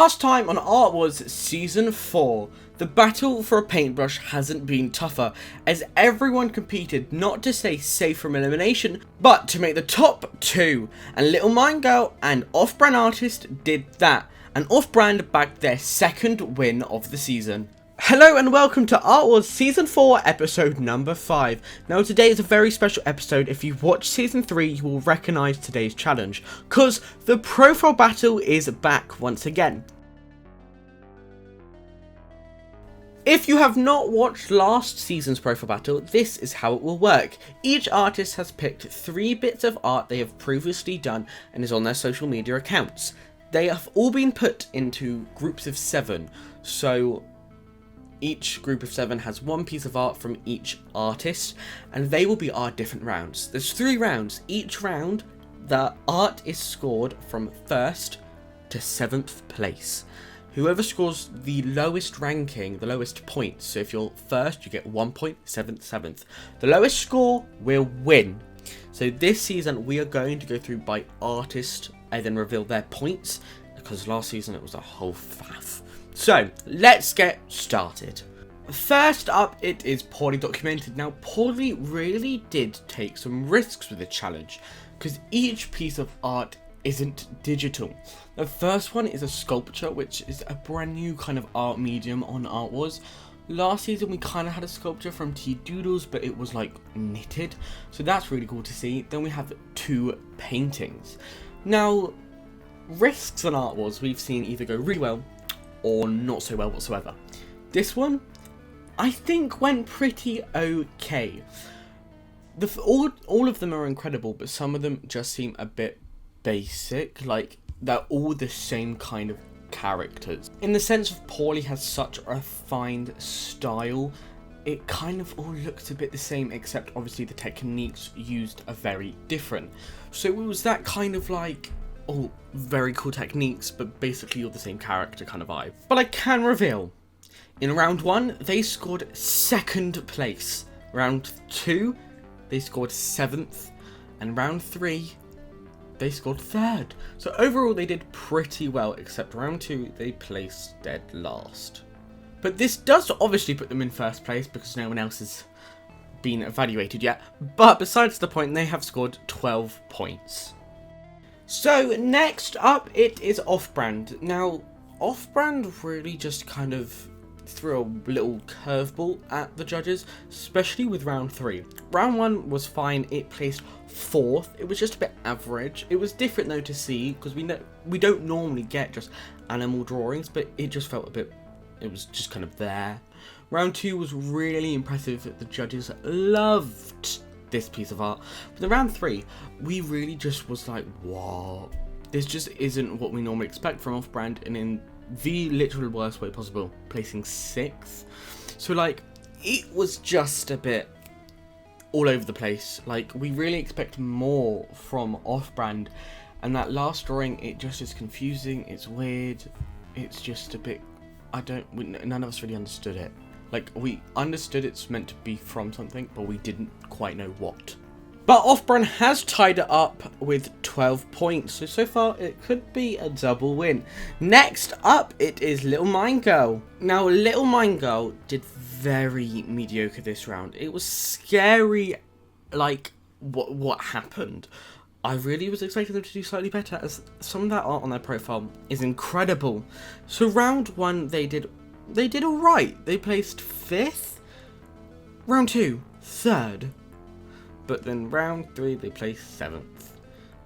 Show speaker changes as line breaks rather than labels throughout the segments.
Last time on Art Wars Season 4, the battle for a paintbrush hasn't been tougher, as everyone competed not to stay safe from elimination, but to make the top 2, and Little Mind Girl and Off-Brand Artist did that, and Off-Brand bagged their second win of the season. Hello and welcome to Art Wars Season 4 episode number 5. Now today is a very special episode. If you've watched Season 3 you will recognise today's challenge, cause the profile battle is back once again. If you have not watched last season's profile battle, this is how it will work. Each artist has picked 3 bits of art they have previously done and is on their social media accounts. They have all been put into groups of 7, so each group of 7 has 1 piece of art from each artist, and they will be our different rounds. There's 3 rounds. Each round, the art is scored from 1st to 7th place. Whoever scores the lowest ranking, the lowest points, so if you're 1st, you get 1 point, 7th. The lowest score will win. So this season, we are going to go through by artist and then reveal their points, because last season it was a whole faff. So, let's get started. First up, it is Poorly Documented. Now, Poorly really did take some risks with the challenge, because each piece of art isn't digital. The first one is a sculpture, which is a brand new kind of art medium on Art Wars. Last season, we kind of had a sculpture from Tea Doodles, but it was like knitted, so that's really cool to see. Then we have 2 paintings. Now, risks on Art Wars we've seen either go really well or not so well whatsoever. This one, I think, went pretty okay. All of them are incredible, but some of them just seem a bit basic, like they're all the same kind of characters. In the sense of Poorly has such a refined style, it kind of all looks a bit the same, except obviously the techniques used are very different. So it was that kind of like, all very cool techniques, but basically you're the same character kind of vibe. But I can reveal, in round 1, they scored 2nd place. Round 2, they scored 7th. And round 3, they scored 3rd. So overall they did pretty well, except round 2, they placed dead last. But this does obviously put them in 1st place, because no one else has been evaluated yet. But besides the point, they have scored 12 points. So next up, it is Off-Brand. Now, Off-Brand really just kind of threw a little curveball at the judges, especially with round 3. Round 1 was fine, it placed 4th. It was just a bit average. It was different though to see, because we don't normally get just animal drawings, but it just felt a bit, it was just kind of there. Round 2 was really impressive. The judges loved this piece of art. But in round 3, we really just was like, what? This just isn't what we normally expect from Off-Brand, and in the literal worst way possible, placing 6th. So like, it was just a bit all over the place. Like, we really expect more from Off-Brand, and that last drawing, it just is confusing, it's weird, it's just a bit, none of us really understood it. Like, we understood it's meant to be from something, but we didn't quite know what. But Off-Brand has tied it up with 12 points, so far it could be a double win. Next up, it is Little Mind Girl. Now, Little Mind Girl did very mediocre this round. It was scary, like, what happened. I really was expecting them to do slightly better, as some of that art on their profile is incredible. So round 1, they did alright. They placed 5th. Round 2, 3rd. But then round 3, they placed 7th.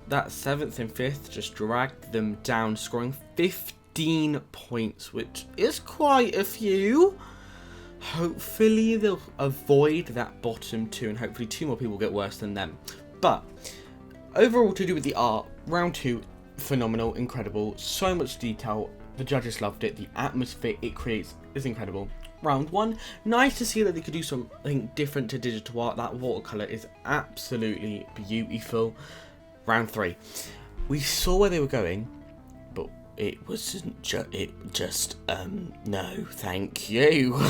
That 7th and 5th just dragged them down, scoring 15 points, which is quite a few. Hopefully they'll avoid that bottom 2, and hopefully 2 more people get worse than them. But overall, to do with the art, round 2, phenomenal, incredible, so much detail. The judges loved it. The atmosphere it creates is incredible. Round 1, nice to see that they could do something different to digital art. That watercolour is absolutely beautiful. Round 3, we saw where they were going, but it wasn't no, thank you.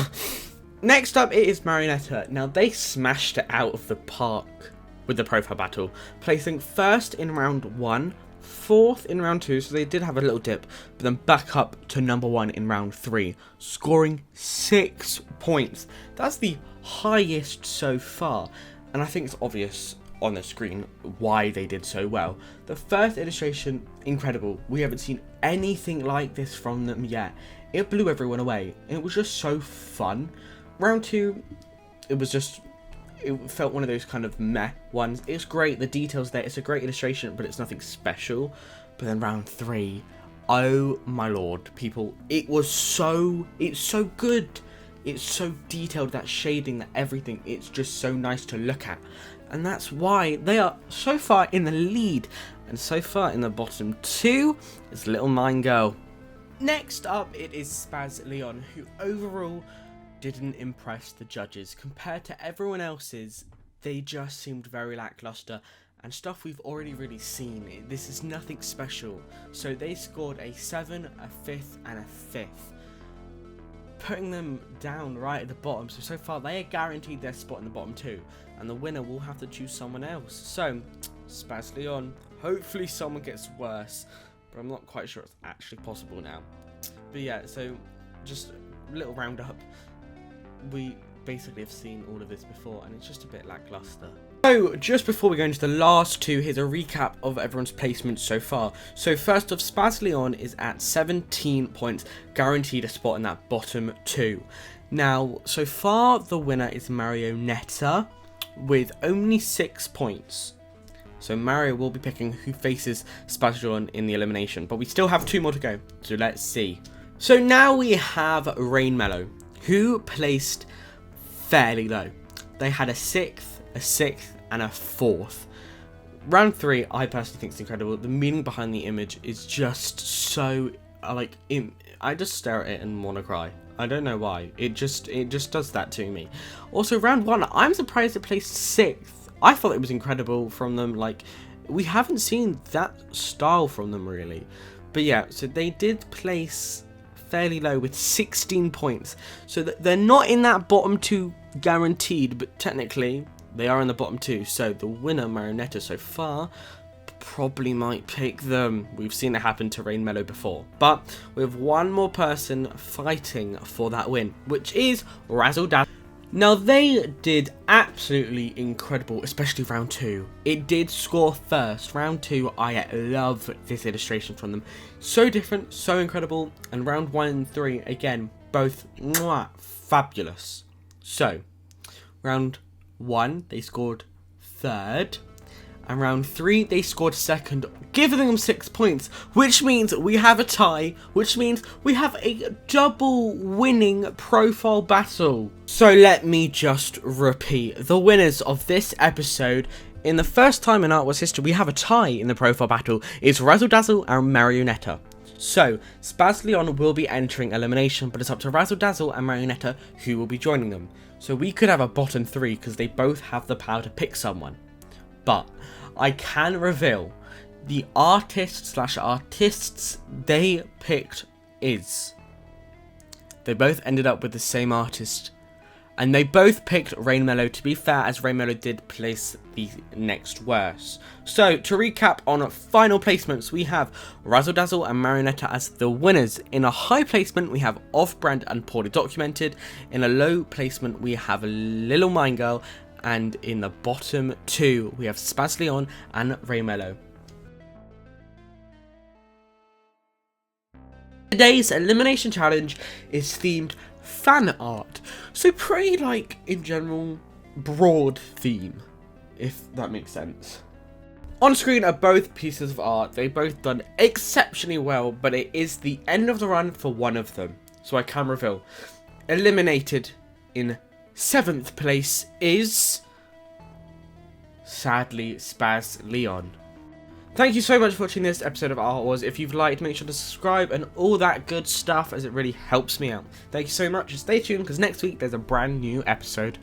Next up, it is Marionetta. Now, they smashed it out of the park with the profile battle, placing 1st in round 1, 4th in round 2, so they did have a little dip, but then back up to number 1 in round 3, scoring 6 points. That's the highest so far, and I think it's obvious on the screen why they did so well. The first illustration, incredible. We haven't seen anything like this from them yet. It blew everyone away, and it was just so fun. Round 2, it felt one of those kind of meh ones. It's great, the details there, it's a great illustration, but it's nothing special. But then round 3, oh my lord, people, it's so good. It's so detailed, that shading, that everything, it's just so nice to look at. And that's why they are so far in the lead. And so far in the bottom 2 is Little Mine Girl. Next up, it is Spaz Leon, who overall didn't impress the judges. Compared to everyone else's, they just seemed very lackluster. And stuff we've already really seen. This is nothing special. So they scored a 7, a 5th, and a 5th. Putting them down right at the bottom. So far they are guaranteed their spot in the bottom 2, and the winner will have to choose someone else. So Spaz Leon, hopefully someone gets worse, but I'm not quite sure it's actually possible now. But yeah, so just a little roundup. We basically have seen all of this before, and it's just a bit lackluster. So, just before we go into the last 2, here's a recap of everyone's placements so far. So first off, Spaz Leon is at 17 points, guaranteed a spot in that bottom 2. Now, so far the winner is Marionetta with only 6 points. So Mario will be picking who faces Spaz Leon in the elimination, but we still have 2 more to go, so let's see. So now we have Rainmellow, who placed fairly low. They had a 6th, a 6th, and a 4th. Round 3, I personally think is incredible. The meaning behind the image is just so, I just stare at it and want to cry. I don't know why. It just does that to me. Also, round 1, I'm surprised it placed 6th. I thought it was incredible from them. We haven't seen that style from them really. But yeah, so they did place fairly low with 16 points. So they're not in that bottom 2 guaranteed, but technically they are in the bottom 2. So the winner, Marionetta, so far probably might pick them. We've seen it happen to Rainmellow before. But we have one more person fighting for that win, which is Razzle Dazzle. Now they did absolutely incredible, especially round 2. It did score first. Round 2, I love this illustration from them. So different, so incredible. And round 1 and 3, again, both fabulous. So, round 1, they scored 3rd. And round 3, they scored 2nd, giving them 6 points, which means we have a tie, which means we have a double winning profile battle. So let me just repeat, the winners of this episode, in the first time in Art Wars history we have a tie in the profile battle, is Razzle Dazzle and Marionetta. So, Spaz Leon will be entering elimination, but it's up to Razzle Dazzle and Marionetta who will be joining them. So we could have a bottom 3 because they both have the power to pick someone. But I can reveal the artists they picked is. They both ended up with the same artist. And they both picked Rainmellow, to be fair, as Rainmellow did place the next worst. So, to recap on final placements, we have Razzle Dazzle and Marionetta as the winners. In a high placement, we have Off-Brand and Poorly Documented. In a low placement, we have Little Mine Girl. And in the bottom 2, we have Spaz Leon and Rainmellow. Today's elimination challenge is themed fan art. So pretty in general, broad theme, if that makes sense. On screen are both pieces of art. They both done exceptionally well, but it is the end of the run for one of them. So I can reveal. Eliminated in 7th place is, sadly, Spaz Leon. Thank you so much for watching this episode of Art Wars. If you've liked, make sure to subscribe and all that good stuff, as it really helps me out. Thank you so much, and stay tuned because next week there's a brand new episode.